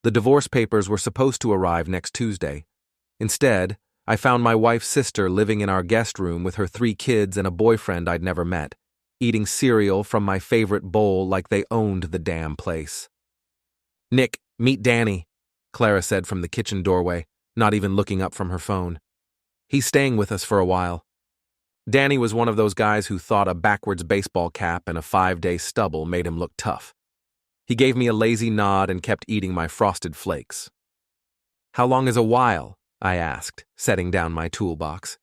The divorce papers were supposed to arrive next Tuesday. Instead, I found my wife's sister living in our guest room with her 3 kids and a boyfriend I'd never met, eating cereal from my favorite bowl like they owned the damn place. "Nick, meet Danny," Clara said from the kitchen doorway, not even looking up from her phone. "He's staying with us for a while." Danny was one of those guys who thought a backwards baseball cap and a 5-day stubble made him look tough. He gave me a lazy nod and kept eating my frosted flakes. "How long is a while?" I asked, setting down my toolbox.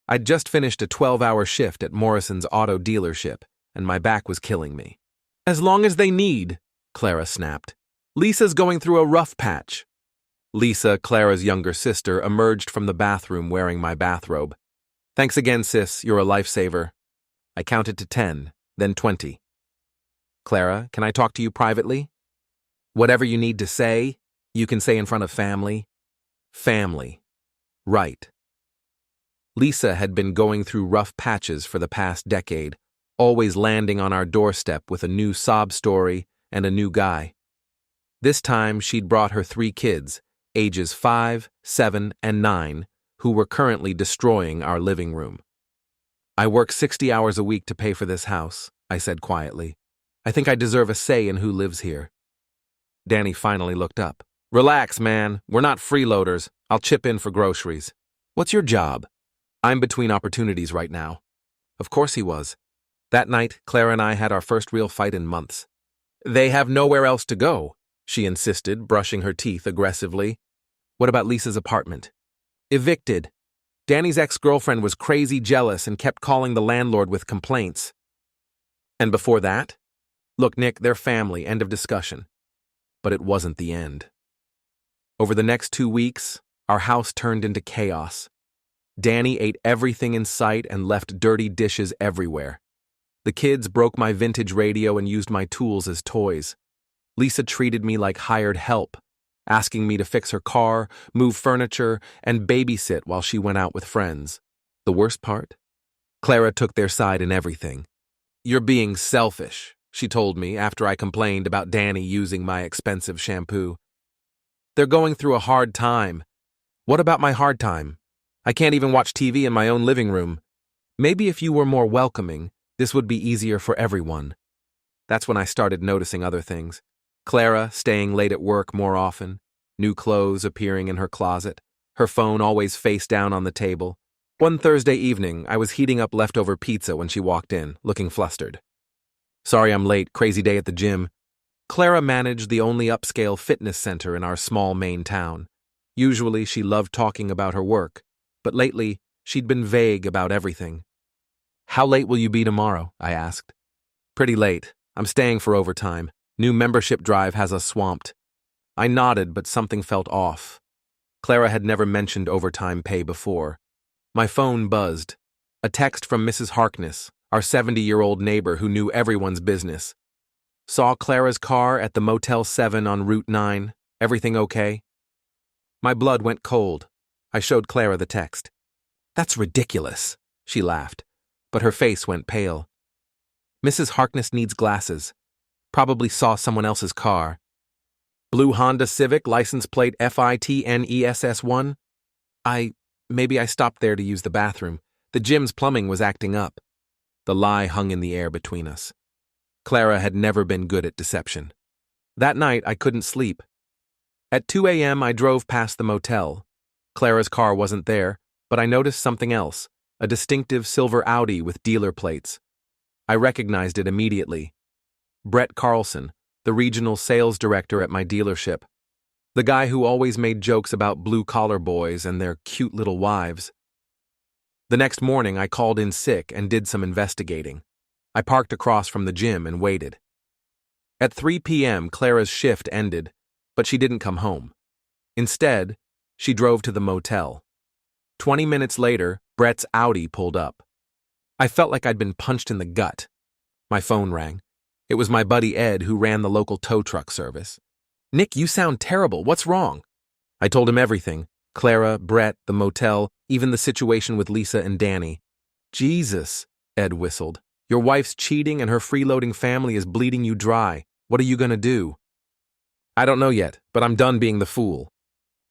I'd just finished a 12-hour shift at Morrison's auto dealership, and my back was killing me. "As long as they need," Clara snapped. "Lisa's going through a rough patch." Lisa, Clara's younger sister, emerged from the bathroom wearing my bathrobe. "Thanks again, sis. You're a lifesaver." I counted to 10, then 20. "Clara, can I talk to you privately?" "Whatever you need to say, you can say in front of family." Family. Right. Lisa had been going through rough patches for the past decade, always landing on our doorstep with a new sob story and a new guy. This time, she'd brought her 3 kids, ages 5, 7, and 9, who were currently destroying our living room. "I work 60 hours a week to pay for this house," I said quietly. "I think I deserve a say in who lives here." Danny finally looked up. "Relax, man. We're not freeloaders. I'll chip in for groceries." "What's your job?" "I'm between opportunities right now." Of course he was. That night, Clara and I had our first real fight in months. "They have nowhere else to go," she insisted, brushing her teeth aggressively. "What about Lisa's apartment?" "Evicted. Danny's ex-girlfriend was crazy jealous and kept calling the landlord with complaints." "And before that?" "Look, Nick, they're family, end of discussion." But it wasn't the end. Over the next 2 weeks, our house turned into chaos. Danny ate everything in sight and left dirty dishes everywhere. The kids broke my vintage radio and used my tools as toys. Lisa treated me like hired help, asking me to fix her car, move furniture, and babysit while she went out with friends. The worst part? Clara took their side in everything. "You're being selfish," she told me after I complained about Danny using my expensive shampoo. "They're going through a hard time." "What about my hard time? I can't even watch TV in my own living room. Maybe if you were more welcoming, this would be easier for everyone." That's when I started noticing other things. Clara staying late at work more often, new clothes appearing in her closet, her phone always face down on the table. One Thursday evening, I was heating up leftover pizza when she walked in, looking flustered. "Sorry I'm late, crazy day at the gym." Clara managed the only upscale fitness center in our small Maine town. Usually she loved talking about her work, but lately she'd been vague about everything. "How late will you be tomorrow?" I asked. "Pretty late. I'm staying for overtime. New membership drive has us swamped." I nodded, but something felt off. Clara had never mentioned overtime pay before. My phone buzzed. A text from Mrs. Harkness, our 70-year-old neighbor who knew everyone's business. "Saw Clara's car at the Motel 7 on Route 9. Everything okay?" My blood went cold. I showed Clara the text. "That's ridiculous," she laughed, but her face went pale. "Mrs. Harkness needs glasses. Probably saw someone else's car. Blue Honda Civic, license plate FITNESS1? Maybe I stopped there to use the bathroom. The gym's plumbing was acting up." The lie hung in the air between us. Clara had never been good at deception. That night, I couldn't sleep. At 2 a.m., I drove past the motel. Clara's car wasn't there, but I noticed something else, a distinctive silver Audi with dealer plates. I recognized it immediately. Brett Carlson, the regional sales director at my dealership. The guy who always made jokes about blue-collar boys and their cute little wives. The next morning, I called in sick and did some investigating. I parked across from the gym and waited. At 3 p.m., Clara's shift ended, but she didn't come home. Instead, she drove to the motel. 20 minutes later, Brett's Audi pulled up. I felt like I'd been punched in the gut. My phone rang. It was my buddy Ed who ran the local tow truck service. "Nick, you sound terrible. What's wrong?" I told him everything. Clara, Brett, the motel, even the situation with Lisa and Danny. "Jesus," Ed whistled. "Your wife's cheating and her freeloading family is bleeding you dry. What are you going to do?" I don't know yet, but I'm done being the fool.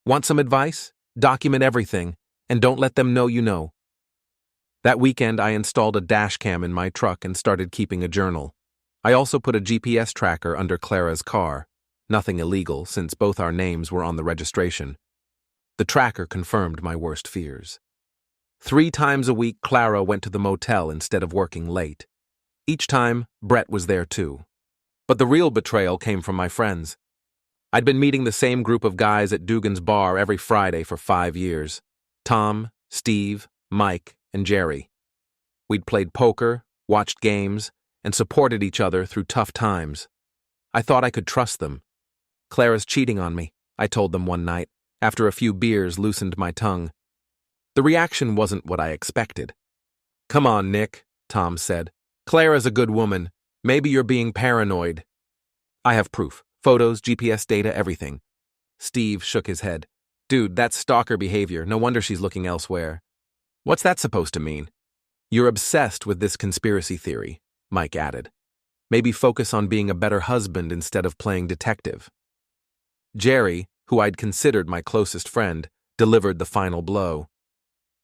Want some advice? Document everything, and don't let them know you know. That weekend, I installed a dash cam in my truck and started keeping a journal. I also put a GPS tracker under Clara's car. Nothing illegal, since both our names were on the registration. The tracker confirmed my worst fears. 3 times a week, Clara went to the motel instead of working late. Each time, Brett was there too. But the real betrayal came from my friends. I'd been meeting the same group of guys at Dugan's bar every Friday for 5 years. Tom, Steve, Mike, and Jerry. We'd played poker, watched games, and supported each other through tough times. I thought I could trust them. Clara's cheating on me, I told them one night, after a few beers loosened my tongue. The reaction wasn't what I expected. Come on, Nick, Tom said. Clara's a good woman. Maybe you're being paranoid. I have proof. Photos, GPS data, everything. Steve shook his head. Dude, that's stalker behavior. No wonder she's looking elsewhere. What's that supposed to mean? You're obsessed with this conspiracy theory, Mike added. Maybe focus on being a better husband instead of playing detective. Jerry, who I'd considered my closest friend, delivered the final blow.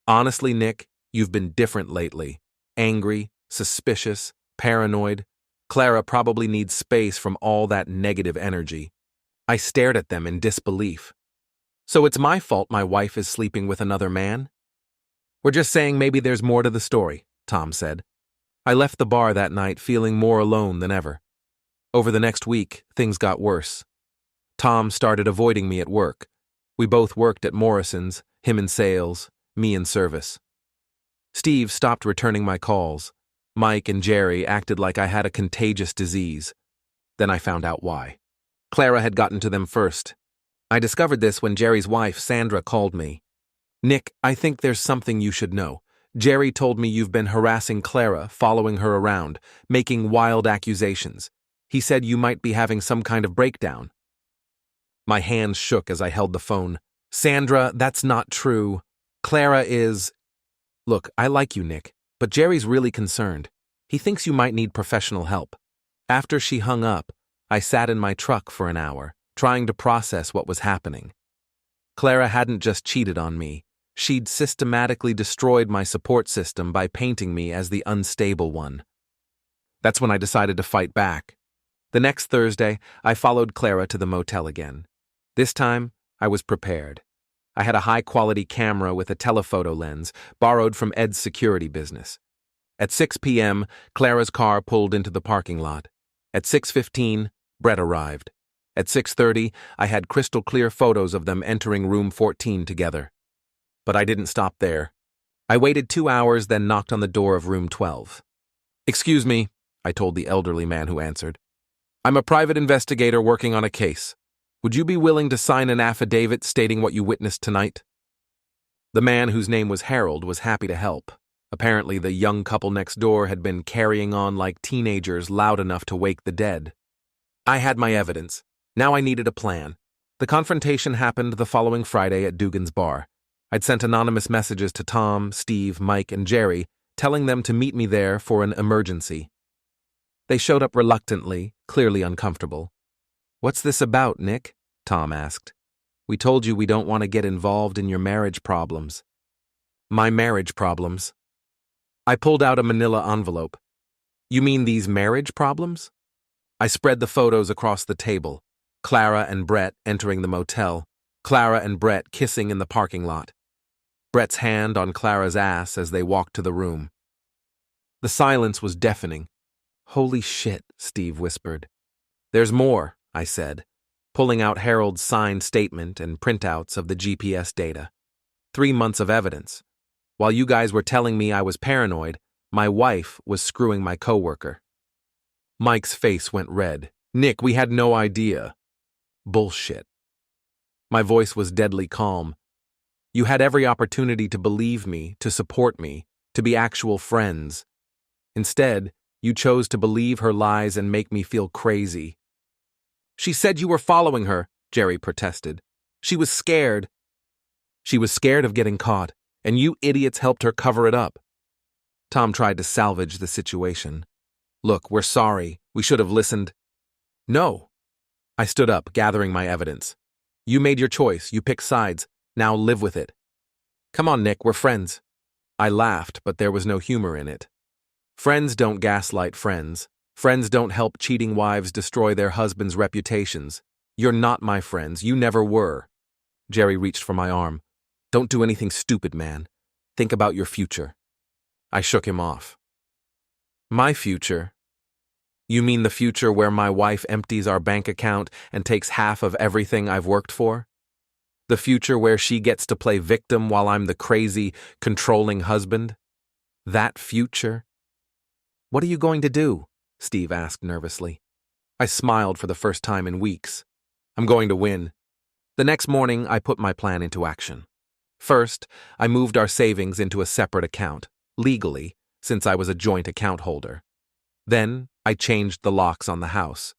Honestly, Nick, you've been different lately. Angry, suspicious, paranoid. Clara probably needs space from all that negative energy. I stared at them in disbelief. So it's my fault my wife is sleeping with another man? We're just saying maybe there's more to the story, Tom said. I left the bar that night feeling more alone than ever. Over the next week, things got worse. Tom started avoiding me at work. We both worked at Morrison's, him in sales, me in service. Steve stopped returning my calls. Mike and Jerry acted like I had a contagious disease. Then I found out why. Clara had gotten to them first. I discovered this when Jerry's wife, Sandra, called me. Nick, I think there's something you should know. Jerry told me you've been harassing Clara, following her around, making wild accusations. He said you might be having some kind of breakdown. My hands shook as I held the phone. Sandra, that's not true. Clara is... Look, I like you, Nick, but Jerry's really concerned. He thinks you might need professional help. After she hung up, I sat in my truck for an hour, trying to process what was happening. Clara hadn't just cheated on me. She'd systematically destroyed my support system by painting me as the unstable one. That's when I decided to fight back. The next Thursday, I followed Clara to the motel again. This time, I was prepared. I had a high-quality camera with a telephoto lens, borrowed from Ed's security business. At 6 p.m., Clara's car pulled into the parking lot. At 6:15, Brett arrived. At 6:30, I had crystal-clear photos of them entering room 14 together. But I didn't stop there. I waited 2 hours, then knocked on the door of room 12. Excuse me, I told the elderly man who answered. I'm a private investigator working on a case. Would you be willing to sign an affidavit stating what you witnessed tonight? The man, whose name was Harold, was happy to help. Apparently, the young couple next door had been carrying on like teenagers loud enough to wake the dead. I had my evidence. Now I needed a plan. The confrontation happened the following Friday at Dugan's bar. I'd sent anonymous messages to Tom, Steve, Mike, and Jerry, telling them to meet me there for an emergency. They showed up reluctantly, clearly uncomfortable. What's this about, Nick? Tom asked. We told you we don't want to get involved in your marriage problems. My marriage problems? I pulled out a manila envelope. You mean these marriage problems? I spread the photos across the table. Clara and Brett entering the motel. Clara and Brett kissing in the parking lot. Brett's hand on Clara's ass as they walked to the room. The silence was deafening. Holy shit, Steve whispered. There's more, I said, pulling out Harold's signed statement and printouts of the GPS data. 3 months of evidence. While you guys were telling me I was paranoid, my wife was screwing my coworker. Mike's face went red. Nick, we had no idea. Bullshit. My voice was deadly calm. You had every opportunity to believe me, to support me, to be actual friends. Instead, you chose to believe her lies and make me feel crazy. She said you were following her, Jerry protested. She was scared. She was scared of getting caught, and you idiots helped her cover it up. Tom tried to salvage the situation. Look, we're sorry. We should have listened. No. I stood up, gathering my evidence. You made your choice, you picked sides, now live with it. Come on, Nick, we're friends. I laughed, but there was no humor in it. Friends don't gaslight friends. Friends don't help cheating wives destroy their husbands' reputations. You're not my friends, you never were. Jerry reached for my arm. Don't do anything stupid, man. Think about your future. I shook him off. My future? You mean the future where my wife empties our bank account and takes half of everything I've worked for? The future where she gets to play victim while I'm the crazy, controlling husband? That future? What are you going to do? Steve asked nervously. I smiled for the first time in weeks. I'm going to win. The next morning, I put my plan into action. First, I moved our savings into a separate account, legally, since I was a joint account holder. Then, I changed the locks on the house.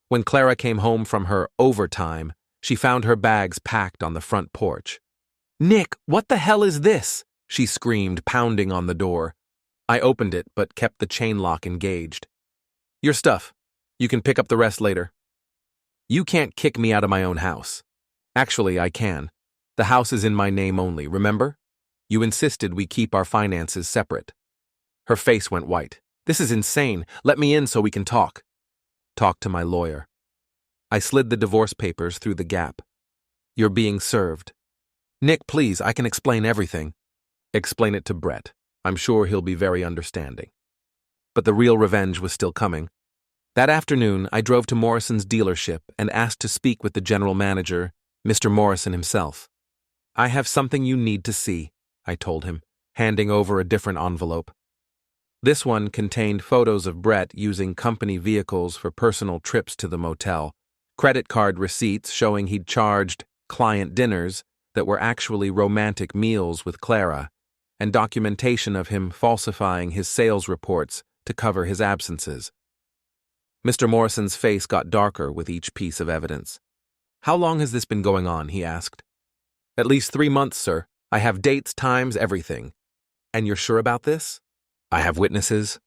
When Clara came home from her overtime, she found her bags packed on the front porch. Nick, what the hell is this? She screamed, pounding on the door. I opened it, but kept the chain lock engaged. Your stuff. You can pick up the rest later. You can't kick me out of my own house. Actually, I can. The house is in my name only, remember? You insisted we keep our finances separate. Her face went white. This is insane. Let me in so we can talk. Talk to my lawyer. I slid the divorce papers through the gap. You're being served. Nick, please, I can explain everything. Explain it to Brett. I'm sure he'll be very understanding. But the real revenge was still coming. That afternoon, I drove to Morrison's dealership and asked to speak with the general manager, Mr. Morrison himself. I have something you need to see, I told him, handing over a different envelope. This one contained photos of Brett using company vehicles for personal trips to the motel, credit card receipts showing he'd charged client dinners that were actually romantic meals with Clara, and documentation of him falsifying his sales reports to cover his absences. Mr. Morrison's face got darker with each piece of evidence. How long has this been going on, he asked. At least 3 months, sir. I have dates, times, everything. And you're sure about this? I have witnesses.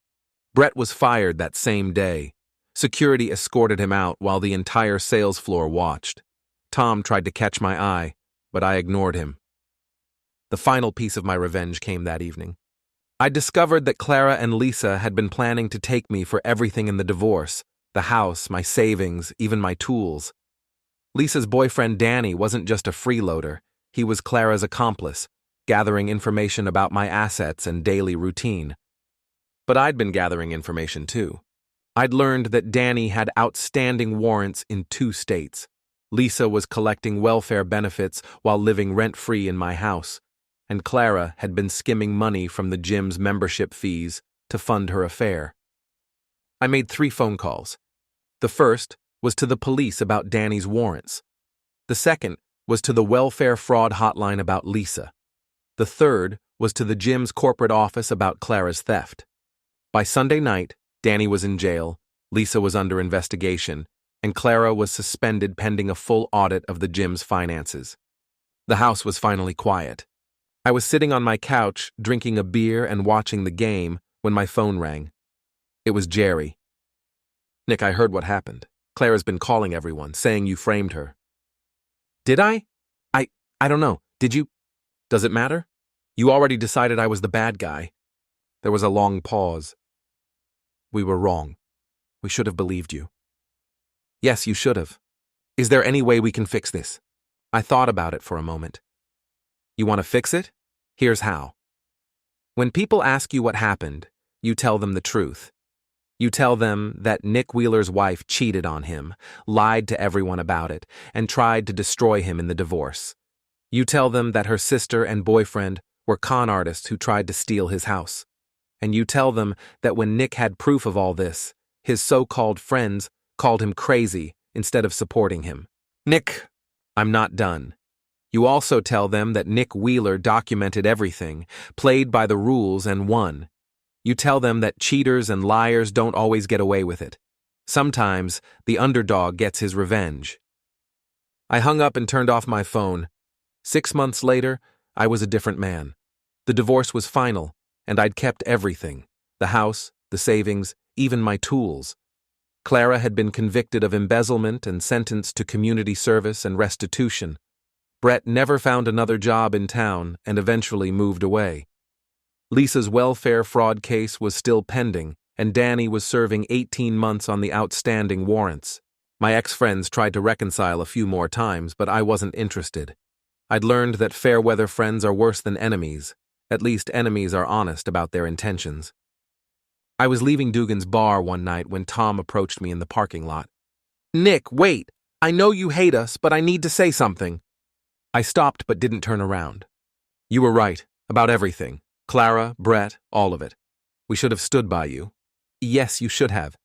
Brett was fired that same day. Security escorted him out while the entire sales floor watched. Tom tried to catch my eye, but I ignored him. The final piece of my revenge came that evening. I discovered that Clara and Lisa had been planning to take me for everything in the divorce, the house, my savings, even my tools. Lisa's boyfriend Danny wasn't just a freeloader, he was Clara's accomplice, gathering information about my assets and daily routine. But I'd been gathering information too. I'd learned that Danny had outstanding warrants in 2 states. Lisa was collecting welfare benefits while living rent-free in my house, and Clara had been skimming money from the gym's membership fees to fund her affair. I made 3 phone calls. The first was to the police about Danny's warrants. The second was to the welfare fraud hotline about Lisa. The third was to the gym's corporate office about Clara's theft. By Sunday night, Danny was in jail, Lisa was under investigation, and Clara was suspended pending a full audit of the gym's finances. The house was finally quiet. I was sitting on my couch, drinking a beer and watching the game, when my phone rang. It was Jerry. Nick, I heard what happened. Clara's been calling everyone, saying you framed her. Did I? I don't know. Did you? Does it matter? You already decided I was the bad guy. There was a long pause. We were wrong. We should have believed you. Yes, you should have. Is there any way we can fix this? I thought about it for a moment. You want to fix it? Here's how. When people ask you what happened, you tell them the truth. You tell them that Nick Wheeler's wife cheated on him, lied to everyone about it, and tried to destroy him in the divorce. You tell them that her sister and boyfriend were con artists who tried to steal his house. And you tell them that when Nick had proof of all this, his so-called friends called him crazy instead of supporting him. Nick, I'm not done. You also tell them that Nick Wheeler documented everything, played by the rules, and won. You tell them that cheaters and liars don't always get away with it. Sometimes the underdog gets his revenge. I hung up and turned off my phone. 6 months later, I was a different man. The divorce was final, and I'd kept everything: the house, the savings, even my tools. Clara had been convicted of embezzlement and sentenced to community service and restitution. Brett never found another job in town and eventually moved away. Lisa's welfare fraud case was still pending, and Danny was serving 18 months on the outstanding warrants. My ex-friends tried to reconcile a few more times, but I wasn't interested. I'd learned that fair-weather friends are worse than enemies. At least enemies are honest about their intentions. I was leaving Dugan's bar one night when Tom approached me in the parking lot. "Nick, wait! I know you hate us, but I need to say something." I stopped but didn't turn around. "You were right, about everything. Clara, Brett, all of it. We should have stood by you." "Yes, you should have.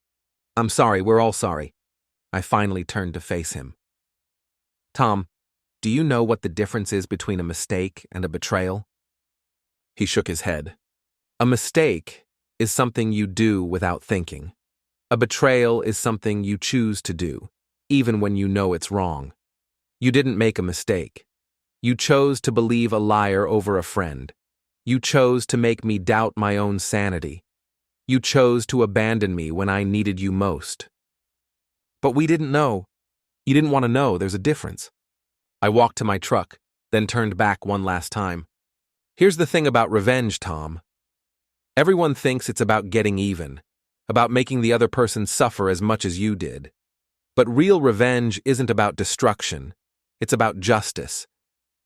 I'm sorry, we're all sorry." I finally turned to face him. "Tom, do you know what the difference is between a mistake and a betrayal?" He shook his head. "A mistake is something you do without thinking. A betrayal is something you choose to do, even when you know it's wrong. You didn't make a mistake. You chose to believe a liar over a friend. You chose to make me doubt my own sanity. You chose to abandon me when I needed you most." "But we didn't know." "You didn't want to know, there's a difference." I walked to my truck, then turned back one last time. "Here's the thing about revenge, Tom. Everyone thinks it's about getting even, about making the other person suffer as much as you did. But real revenge isn't about destruction. It's about justice.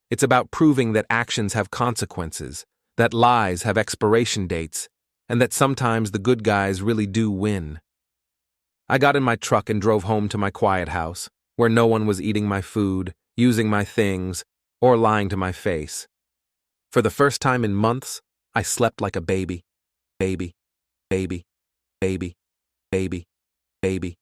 It's about proving that actions have consequences, that lies have expiration dates, and that sometimes the good guys really do win." I got in my truck and drove home to my quiet house, where no one was eating my food, using my things, or lying to my face. For the first time in months, I slept like a baby. Baby, baby, baby, baby, baby.